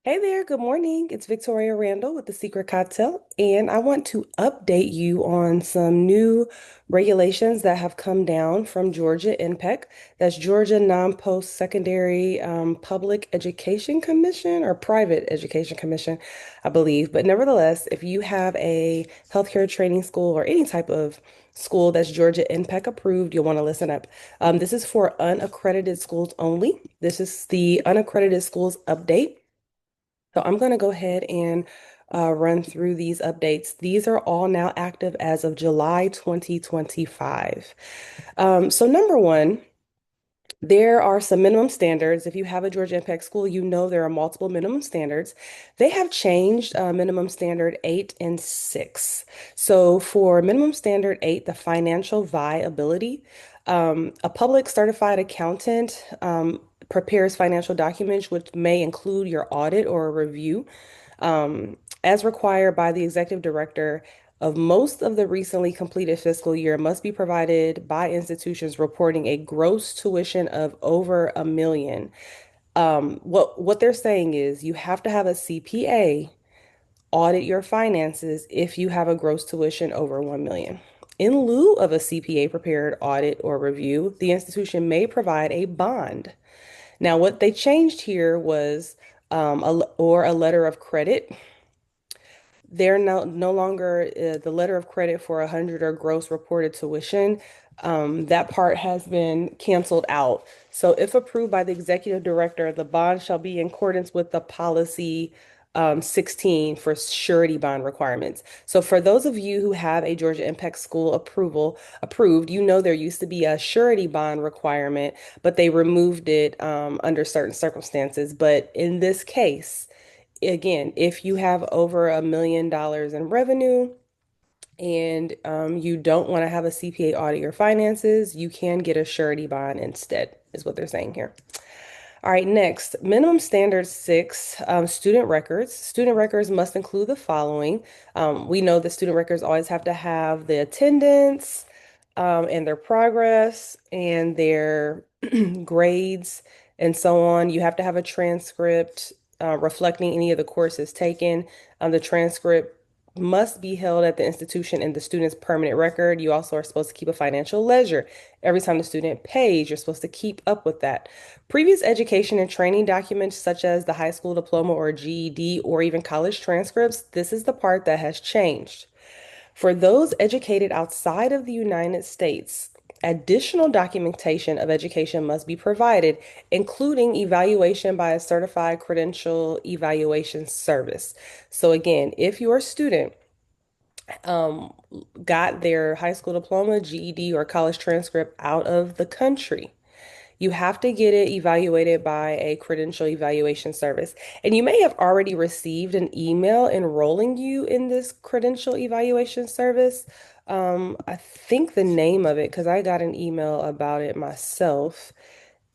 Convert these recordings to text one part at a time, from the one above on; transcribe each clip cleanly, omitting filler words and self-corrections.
Hey there, good morning. It's Victoria Randall with The Secret Cocktail, and I want to update you on some new regulations that have come down from Georgia NPEC. That's Georgia Non-Post-Secondary Public Education Commission or Private Education Commission, I believe. But nevertheless, if you have a healthcare training school or any type of school that's Georgia NPEC approved, you'll want to listen up. This is for unaccredited schools only. This is the unaccredited schools update. So I'm going to go ahead and run through these updates. These are all now active as of July 2025. So number one, there are some minimum standards. If you have a Georgia Impact school, you know there are multiple minimum standards. They have changed minimum standard 8 and 6. So for minimum standard 8, the financial viability, a public certified accountant prepares financial documents which may include your audit or a review as required by the executive director of most of the recently completed fiscal year must be provided by institutions reporting a gross tuition of over a million. What they're saying is you have to have a CPA audit your finances if you have a gross tuition over 1 million. In lieu of a CPA prepared audit or review, the institution may provide a bond. Now, what they changed here was a letter of credit. They're no longer the letter of credit for 100 or gross reported tuition. That part has been canceled out. So if approved by the executive director, the bond shall be in accordance with the policy 16 for surety bond requirements. So for those of you who have a Georgia Impact School approved, you know there used to be a surety bond requirement, but they removed it under certain circumstances. But in this case, again, if you have over $1 million in revenue and you don't want to have a CPA audit your finances, you can get a surety bond instead, is what they're saying here. All right, next, minimum standard 6, student records. Student records must include the following. We know that student records always have to have the attendance and their progress and their grades and so on. You have to have a transcript reflecting any of the courses taken. The transcript must be held at the institution in the student's permanent record. You also are supposed to keep a financial ledger. Every time the student pays, you're supposed to keep up with that. Previous education and training documents, such as the high school diploma or GED or even college transcripts, this is the part that has changed. For those educated outside of the United States, additional documentation of education must be provided, including evaluation by a certified credential evaluation service. So, again, if your student um, got their high school diploma, GED, or college transcript out of the country, you have to get it evaluated by a credential evaluation service. And you may have already received an email enrolling you in this credential evaluation service. I think the name of it, because I got an email about it myself.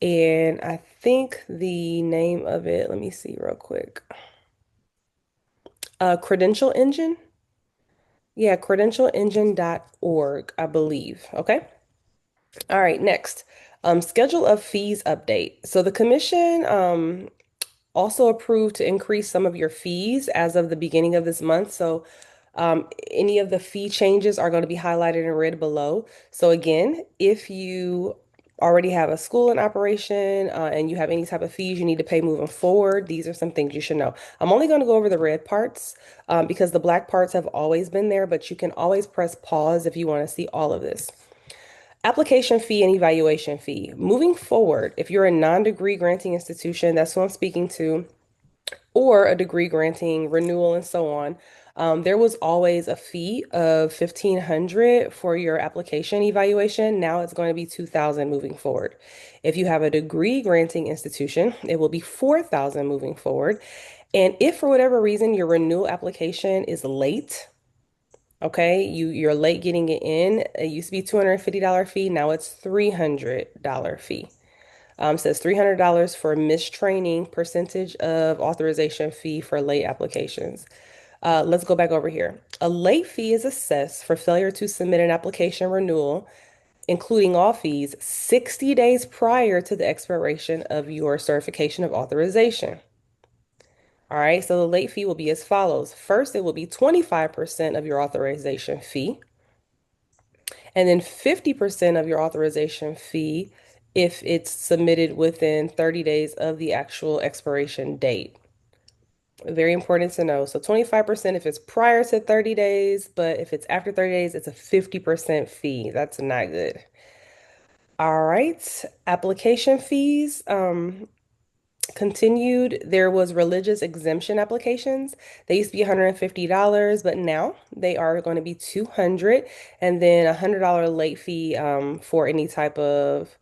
And I think the name of it, let me see real quick. Credential Engine? Yeah, credentialengine.org, I believe. Okay. All right, next. Schedule of fees update. So the commission also approved to increase some of your fees as of the beginning of this month. So any of the fee changes are going to be highlighted in red below. So again, if you already have a school in operation and you have any type of fees you need to pay moving forward, these are some things you should know. I'm only going to go over the red parts because the black parts have always been there, but you can always press pause if you want to see all of this. Application fee and evaluation fee. Moving forward, if you're a non-degree granting institution, that's who I'm speaking to, or a degree granting renewal and so on, there was always a fee of 1,500 for your application evaluation. Now it's going to be 2,000 moving forward. If you have a degree granting institution, it will be 4,000 moving forward. And if for whatever reason your renewal application is late, okay, you're late getting it in. It used to be $250 fee, now it's $300 fee. Says $300 for mistraining, percentage of authorization fee for late applications. Let's go back over here. A late fee is assessed for failure to submit an application renewal, including all fees, 60 days prior to the expiration of your certification of authorization. All right, so the late fee will be as follows. First, it will be 25% of your authorization fee, and then 50% of your authorization fee if it's submitted within 30 days of the actual expiration date. Very important to know. So 25% if it's prior to 30 days, but if it's after 30 days, it's a 50% fee. That's not good. All right, application fees. Continued, there was religious exemption applications. They used to be $150, but now they are going to be 200, and then $100 late fee for any type of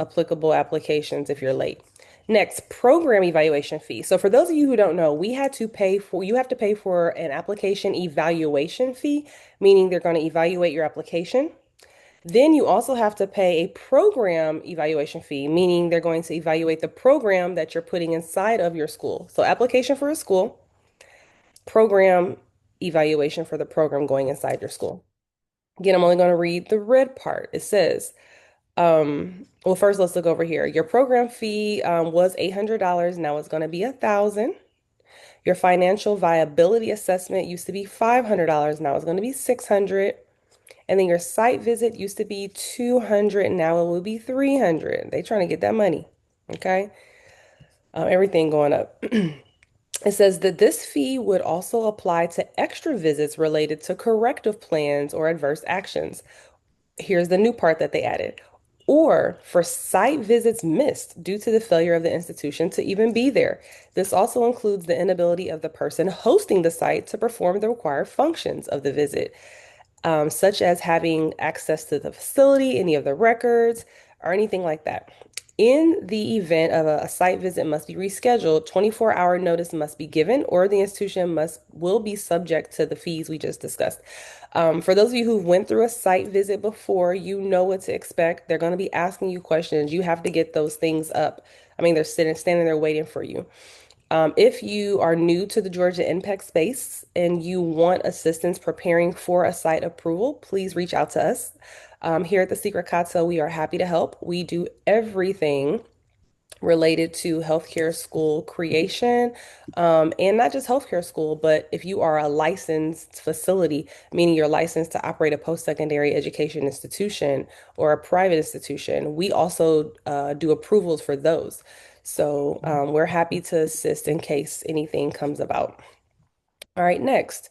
applicable applications if you're late. Next, program evaluation fee. So for those of you who don't know, you have to pay for an application evaluation fee, meaning they're going to evaluate your application. Then you also have to pay a program evaluation fee, meaning they're going to evaluate the program that you're putting inside of your school. So application for a school, program evaluation for the program going inside your school. Again, I'm only going to read the red part. It says, well, first let's look over here. Your program fee was $800. Now it's going to be 1,000. Your financial viability assessment used to be $500. Now it's going to be 600. And then your site visit used to be 200, now it will be 300. They trying to get that money. Okay. Everything going up. It says that this fee would also apply to extra visits related to corrective plans or adverse actions. Here's the new part that they added. Or for site visits missed due to the failure of the institution to even be there. This also includes the inability of the person hosting the site to perform the required functions of the visit, such as having access to the facility, any of the records, or anything like that. In the event of a site visit must be rescheduled, 24-hour notice must be given, or the institution will be subject to the fees we just discussed. For those of you who went through a site visit before, you know what to expect. They're going to be asking you questions. You have to get those things up. I mean, they're standing there waiting for you. If you are new to the Georgia NPEC space and you want assistance preparing for a site approval, please reach out to us. Here at the Secret Cocktail, we are happy to help. We do everything related to healthcare school creation, and not just healthcare school, but if you are a licensed facility, meaning you're licensed to operate a post-secondary education institution or a private institution, we also do approvals for those. So we're happy to assist in case anything comes about. All right, next.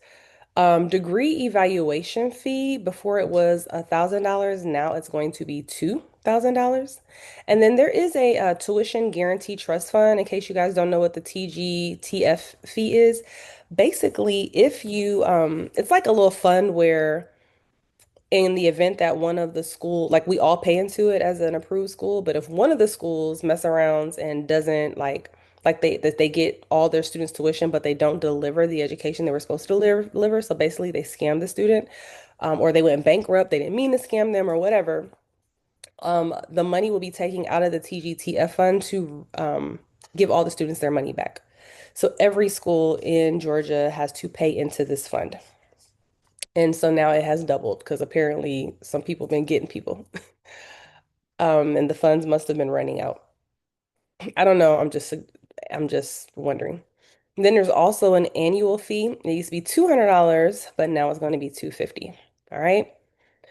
Degree evaluation fee, before it was $1,000, now it's going to be $2,000. And then there is a tuition guarantee trust fund, in case you guys don't know what the TGTF fee is. Basically, if you, it's like a little fund where in the event that one of the school, like we all pay into it as an approved school, but if one of the schools mess around and doesn't like they get all their students tuition, but they don't deliver the education they were supposed to deliver. So basically they scam the student, or they went bankrupt, they didn't mean to scam them or whatever. The money will be taken out of the TGTF fund to give all the students their money back. So every school in Georgia has to pay into this fund. And so now it has doubled because apparently some people have been getting people. And the funds must have been running out. I don't know. I'm just wondering. Then there's also an annual fee. It used to be $200, but now it's going to be $250. All right.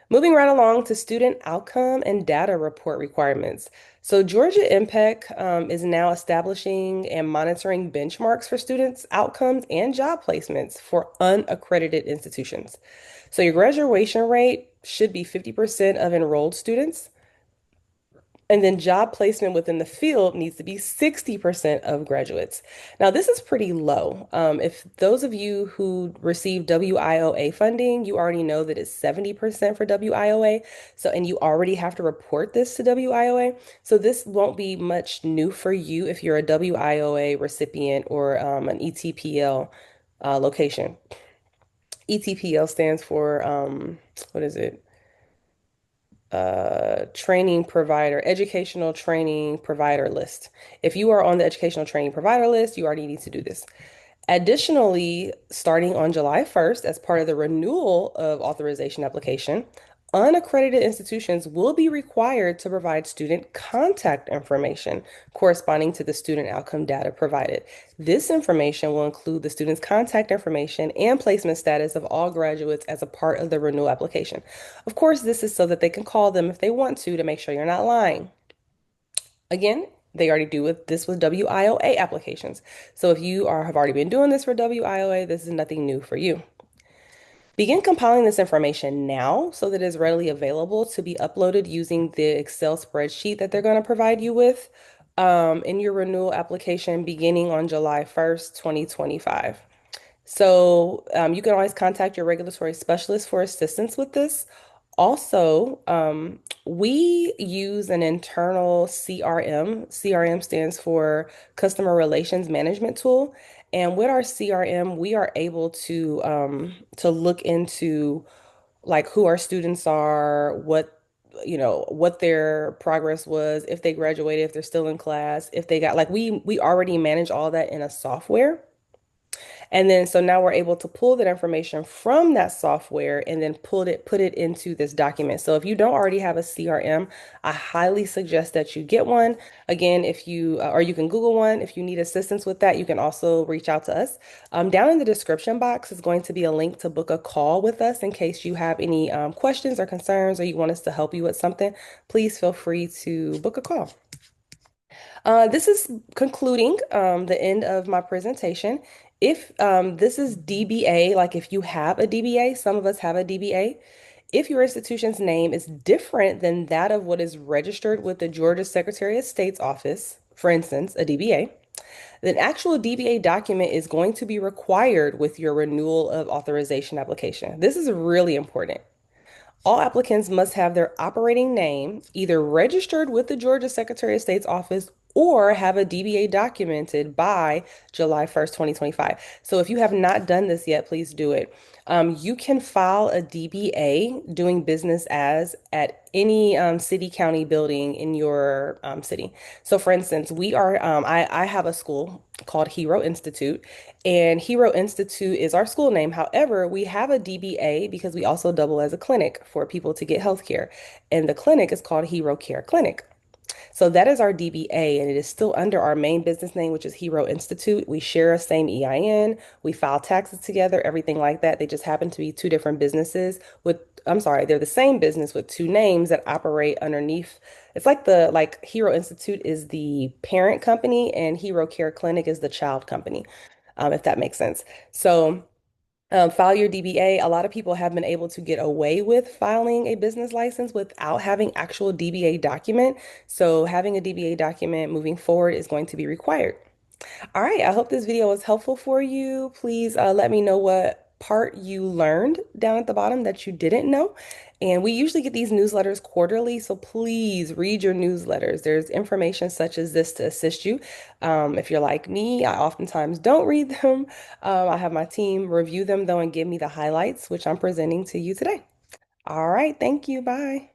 Moving right along to student outcome and data report requirements. So Georgia NPEC is now establishing and monitoring benchmarks for students' outcomes and job placements for unaccredited institutions. So your graduation rate should be 50% of enrolled students. And then job placement within the field needs to be 60% of graduates. Now, this is pretty low. If those of you who receive WIOA funding, you already know that it's 70% for WIOA. So, and you already have to report this to WIOA. So this won't be much new for you if you're a WIOA recipient or an ETPL location. ETPL stands for, what is it? Training provider, educational training provider list. If you are on the educational training provider list, you already need to do this. Additionally, starting on July 1st, as part of the renewal of authorization application, Unaccredited institutions will be required to provide student contact information corresponding to the student outcome data provided. This information will include the student's contact information and placement status of all graduates as a part of the renewal application. Of course, this is so that they can call them if they want to make sure you're not lying. Again, they already do this with WIOA applications. So if you have already been doing this for WIOA, this is nothing new for you. Begin compiling this information now so that it's readily available to be uploaded using the Excel spreadsheet that they're going to provide you with in your renewal application beginning on July 1st, 2025. So you can always contact your regulatory specialist for assistance with this. Also, we use an internal CRM. CRM stands for Customer Relations Management Tool. And with our CRM, we are able to look into like who our students are, what their progress was, if they graduated, if they're still in class, if they got like we already manage all that in a software. And then so now we're able to pull that information from that software and then put it into this document. So if you don't already have a CRM, I highly suggest that you get one. Again, if you or you can Google one. If you need assistance with that, you can also reach out to us. Down in the description box is going to be a link to book a call with us in case you have any questions or concerns or you want us to help you with something. Please feel free to book a call. This is concluding the end of my presentation. If this is DBA, like if you have a DBA, some of us have a DBA. If your institution's name is different than that of what is registered with the Georgia Secretary of State's office, for instance, a DBA, the actual DBA document is going to be required with your renewal of authorization application. This is really important. All applicants must have their operating name either registered with the Georgia Secretary of State's office or have a DBA documented by July 1st, 2025. So if you have not done this yet, please do it. You can file a DBA doing business as at any city county building in your city. So for instance, I have a school called Hero Institute, and Hero Institute is our school name. However, we have a DBA because we also double as a clinic for people to get health care. And the clinic is called Hero Care Clinic. So that is our DBA, and it is still under our main business name, which is Hero Institute. We share a same EIN, we file taxes together, everything like that. They just happen to be two different businesses with, I'm sorry, they're the same business with two names that operate underneath. It's like Hero Institute is the parent company and Hero Care Clinic is the child company, if that makes sense. So file your DBA. A lot of people have been able to get away with filing a business license without having actual DBA document. So having a DBA document moving forward is going to be required. All right, I hope this video was helpful for you. Please let me know what part you learned down at the bottom that you didn't know. And we usually get these newsletters quarterly, so please read your newsletters. There's information such as this to assist you. If you're like me, I oftentimes don't read them. I have my team review them though and give me the highlights, which I'm presenting to you today. All right, thank you. Bye.